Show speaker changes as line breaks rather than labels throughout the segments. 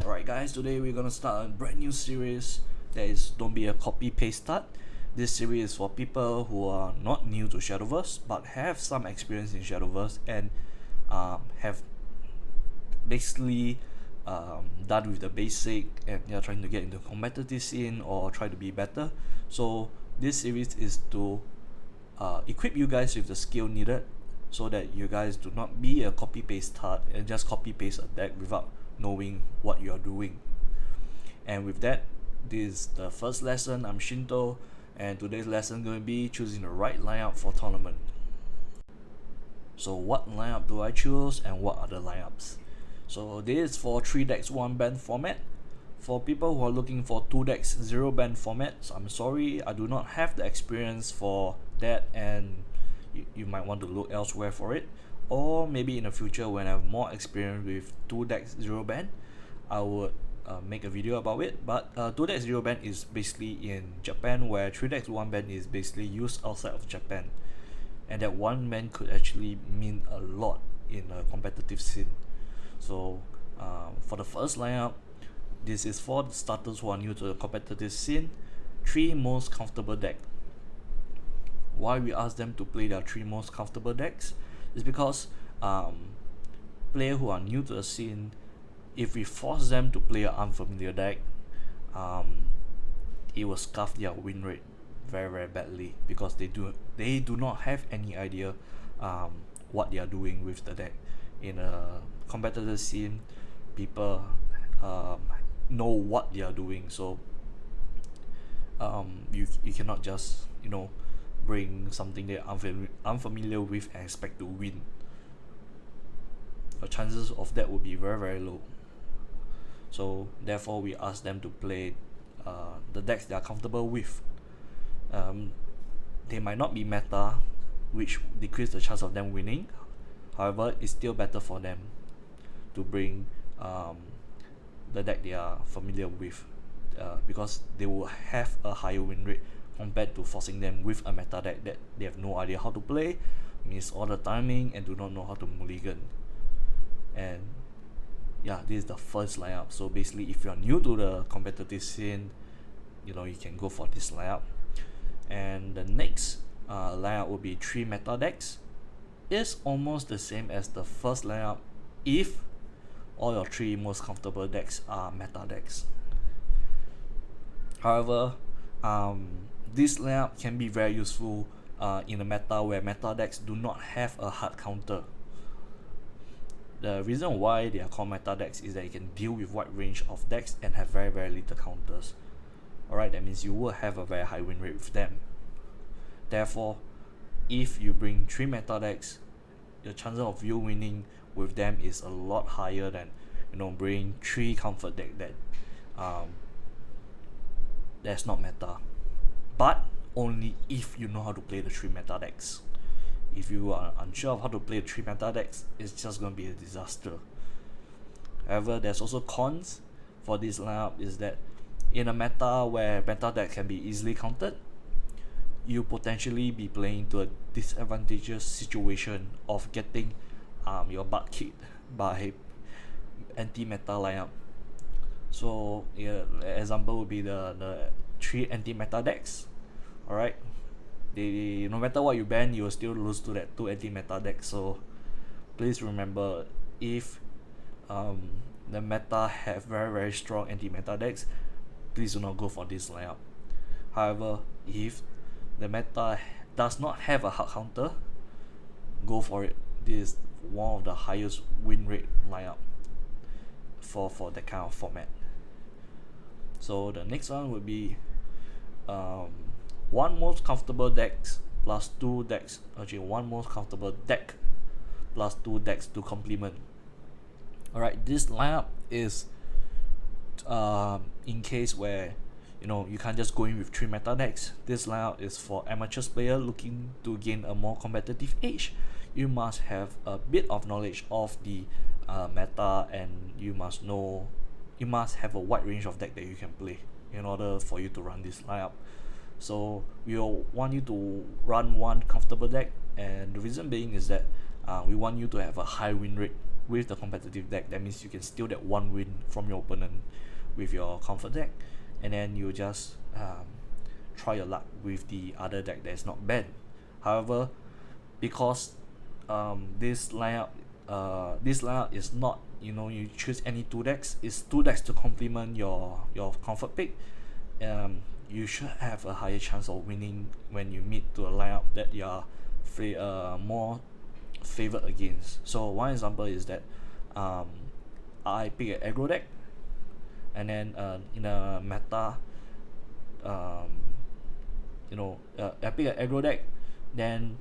Alright guys, today we're gonna start a brand new series that is don't be a copy paste start. This series is for people who are not new to Shadowverse but have some experience in Shadowverse and have basically done with the basic and you're trying to get into competitive scene or try to be better. So this series is to equip you guys with the skill needed so that you guys do not be a copy paste start and just copy paste a deck without knowing what you're doing. And with that, this is the first lesson. I'm Shinto, and today's lesson going to be choosing the right lineup for tournament. So what lineup do I choose and what are the lineups? So this is for 3 decks 1 band format. For people who are looking for 2 decks 0 band formats, I'm sorry, I do not have the experience for that, and you might want to look elsewhere for it. Or maybe in the future when I have more experience with 2 decks 0 band, I would make a video about it. But 2 decks 0 band is basically in Japan, where 3 decks 1 band is basically used outside of Japan, and that 1 band could actually mean a lot in a competitive scene. So for the first lineup, this is for the starters who are new to the competitive scene. 3 most comfortable deck. Why we ask them to play their 3 most comfortable decks is because players who are new to the scene, if we force them to play an unfamiliar deck, it will scuff their win rate very badly, because they do not have any idea what they are doing with the deck. In a competitive scene, people know what they are doing, so you cannot just bring something they're unfamiliar with and expect to win. The chances of that would be very low. So therefore we ask them to play the decks they are comfortable with. They might not be meta, which decrease the chance of them winning. However, it's still better for them to bring the deck they are familiar with, because they will have a higher win rate compared to forcing them with a meta deck that they have no idea how to play, miss all the timing, and do not know how to mulligan. And yeah, this is the first lineup. So basically, if you're new to the competitive scene, you can go for this lineup. And the next lineup will be 3 meta decks. It's almost the same as the first lineup if all your 3 most comfortable decks are meta decks. However, this lineup can be very useful in a meta where meta decks do not have a hard counter. The reason why they are called meta decks is that you can deal with wide range of decks and have very little counters. Alright, that means you will have a very high win rate with them. Therefore, if you bring 3 meta decks, the chances of you winning with them is a lot higher than bringing 3 comfort deck that that's not meta. But only if you know how to play the 3 meta decks. If you are unsure of how to play the 3 meta decks, it's just going to be a disaster. However, there's also cons for this lineup, is that in a meta where meta deck can be easily countered, you potentially be playing to a disadvantageous situation of getting your butt kicked by anti-meta lineup. So example would be the 3 anti-meta decks. Alright, they no matter what you ban, you will still lose to that 2 anti-meta decks. So please remember, if the meta have very strong anti-meta decks, please do not go for this lineup. However, if the meta does not have a hard counter, go for it. This is one of the highest win rate lineup for that kind of format. So the next one would be 1 most comfortable decks plus 2 decks. Actually, 1 most comfortable deck plus 2 decks to complement. Alright, this lineup is in case where you can't just go in with 3 meta decks. This lineup is for amateurs player looking to gain a more competitive edge. You must have a bit of knowledge of the meta, and you must have a wide range of deck that you can play in order for you to run this lineup. So we will want you to run 1 comfortable deck, and the reason being is that we want you to have a high win rate with the competitive deck. That means you can steal that one win from your opponent with your comfort deck, and then you just try your luck with the other deck that is not banned. However, because this lineup is not, you choose any two decks. It's two decks to complement your comfort pick. You should have a higher chance of winning when you meet to a lineup that you are more favored against. So one example is that I pick an aggro deck, and then in a meta, I pick an aggro deck, then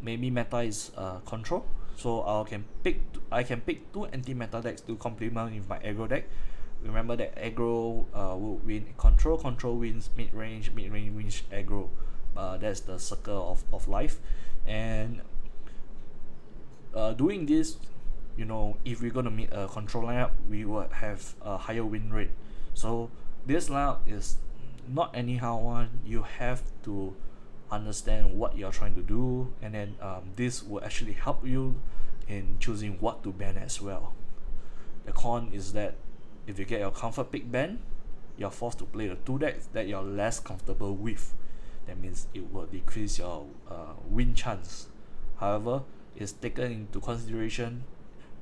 maybe meta is control, so I can pick two anti-meta decks to complement with my aggro deck. Remember that aggro will win control, wins mid-range wins aggro. That's the circle of life. And doing this, if we're gonna meet a control lineup, we will have a higher win rate. So this lineup is not anyhow one. You have to understand what you're trying to do, and then this will actually help you in choosing what to ban as well. The con is that if you get your comfort pick banned, you're forced to play the two decks that you're less comfortable with. That means it will decrease your win chance. However, it's taken into consideration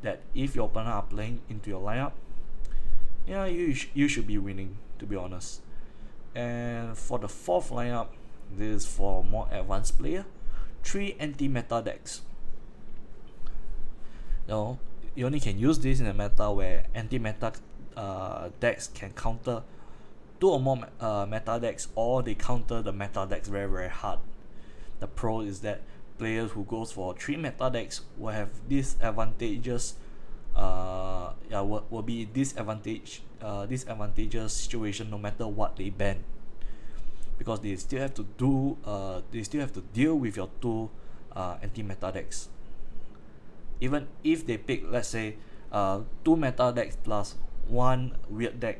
that if your opponent are playing into your lineup, you should be winning, to be honest. And for the fourth lineup, this is for more advanced player. 3 anti-meta decks. You only can use this in a meta where anti-meta decks can counter 2 or more meta decks, or they counter the meta decks very, very hard. The pro is that players who goes for 3 meta decks will have disadvantageous will be disadvantageous situation no matter what they ban, because they still have to deal with your 2 anti-meta decks. Even if they pick, let's say, 2 meta decks plus 1 weird deck,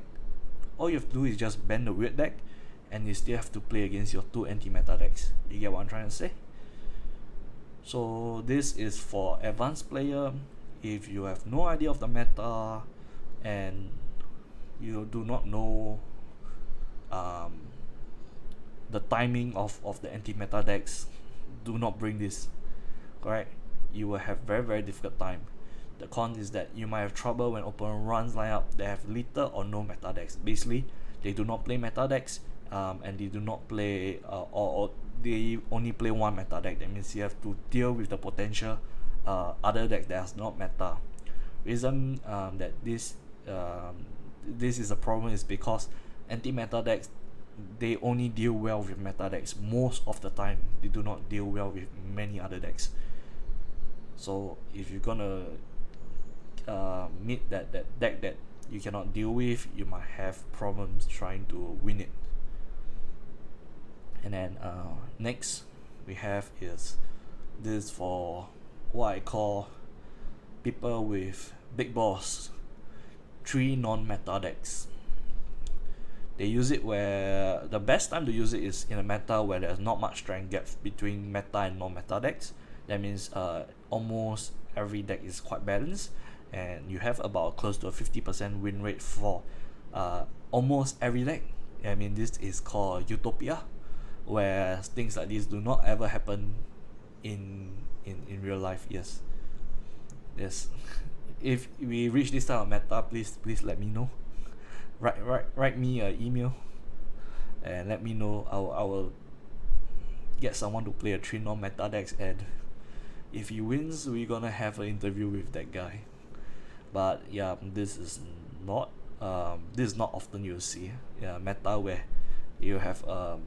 all you have to do is just ban the weird deck, and you still have to play against your 2 anti-meta decks. You get what I'm trying to say? So this is for advanced player. If you have no idea of the meta and you do not know the timing of the anti-meta decks, do not bring this. Correct? You will have very, very difficult time. The con is that you might have trouble when opponent runs lineup that have little or no meta decks. Basically, they do not play meta decks, and they do not play or they only play 1 meta deck. That means you have to deal with the potential other deck that's not meta. Reason that this is a problem is because anti-meta decks, they only deal well with meta decks most of the time. They do not deal well with many other decks. So if you're gonna meet that deck that you cannot deal with, you might have problems trying to win it. And then next we have is this for what I call people with big balls. 3 non-meta decks. They use it where the best time to use it is in a meta where there's not much strength gap between meta and non-meta decks. That means almost every deck is quite balanced, and you have about close to a 50% win rate for almost every deck. I mean, this is called utopia, where things like this do not ever happen in real life. Yes. If we reach this type of meta, please let me know. Write me an email and let me know. I will get someone to play a 3 non-meta decks, and if he wins, we're gonna have an interview with that guy. But yeah, this is not often you'll see meta where you have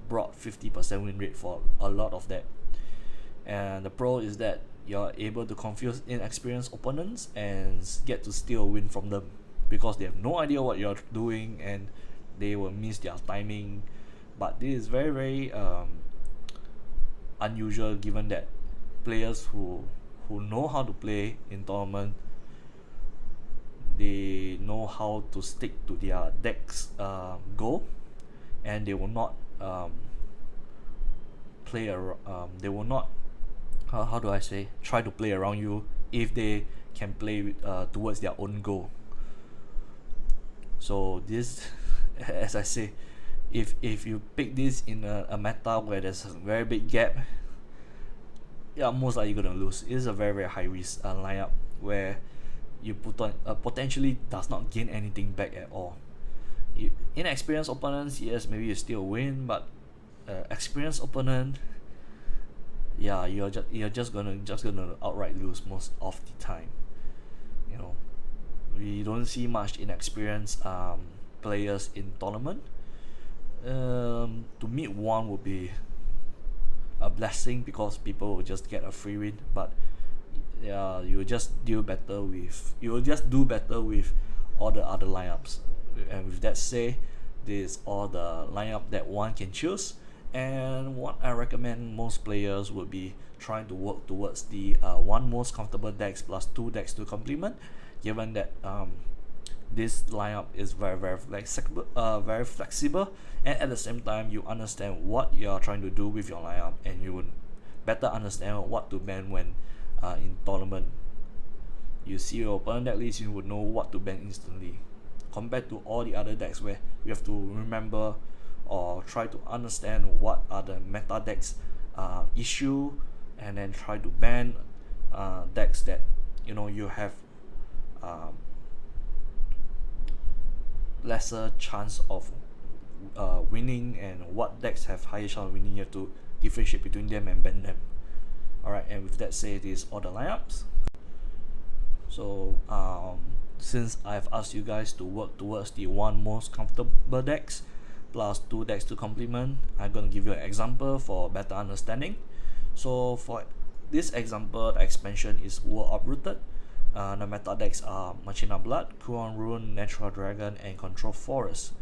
broad 50% win rate for a lot of that. And the pro is that you're able to confuse inexperienced opponents and get to steal a win from them, because they have no idea what you're doing and they will miss their timing. But this is very, very unusual, given that players who know how to play in tournament, they know how to stick to their deck's goal, and they will not they will not, how do I say, try to play around you if they can play towards their own goal. So this, as I say, if you pick this in a meta where there's a very big gap, yeah, most likely you're gonna lose. It is a very high risk lineup where you put on potentially does not gain anything back at all. Inexperienced opponents, yes, maybe you still win, but experienced opponent, yeah, you're just gonna outright lose most of the time. You know, we don't see much inexperienced players in tournament. To meet one would be a blessing because people will just get a free win, but yeah, you will just do better with all the other lineups. And with that say, this is all the lineup that one can choose, and what I recommend most players would be trying to work towards the one most comfortable decks plus two decks to complement, given that this lineup is very flexible, and at the same time you understand what you are trying to do with your lineup, and you would better understand what to ban when in tournament. You see your opponent deck list, you would know what to ban instantly, compared to all the other decks where you have to remember or try to understand what are the meta decks issue, and then try to ban decks that you have lesser chance of winning, and what decks have higher chance of winning. You have to differentiate between them and ban them. Alright, and with that said, this is all the lineups. So since I've asked you guys to work towards the one most comfortable decks plus two decks to complement, I'm gonna give you an example for better understanding. So for this example, the expansion is World Uprooted. The meta decks are Machina Blood, Kuon Rune, Natural Dragon, and Control Forest.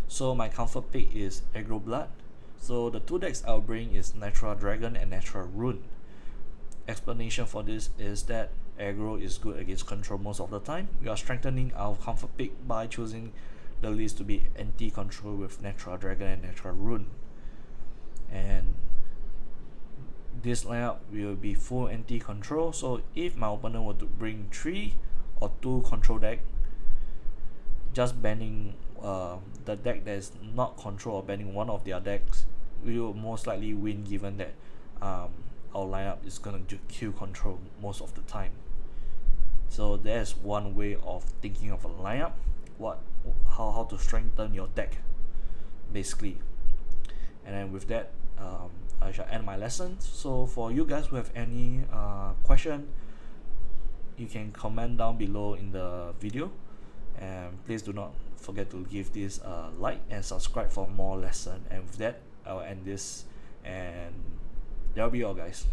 So my comfort pick is Aggro Blood. So the two decks I'll bring is Natural Dragon and Natural Rune. Explanation for this is that aggro is good against control most of the time. We are strengthening our comfort pick by choosing the list to be anti-control with Natural Dragon and Natural Rune. And this lineup will be full anti-control, so if my opponent were to bring 3 or 2 control deck, just banning the deck that is not control or banning one of their decks, we will most likely win, given that our lineup is gonna kill control most of the time. So there's one way of thinking of a lineup, how to strengthen your deck basically. And then with that, I shall end my lesson. So for you guys who have any question, you can comment down below in the video, and please do not forget to give this a like and subscribe for more lesson. And with that, I will end this, and that'll be all, guys.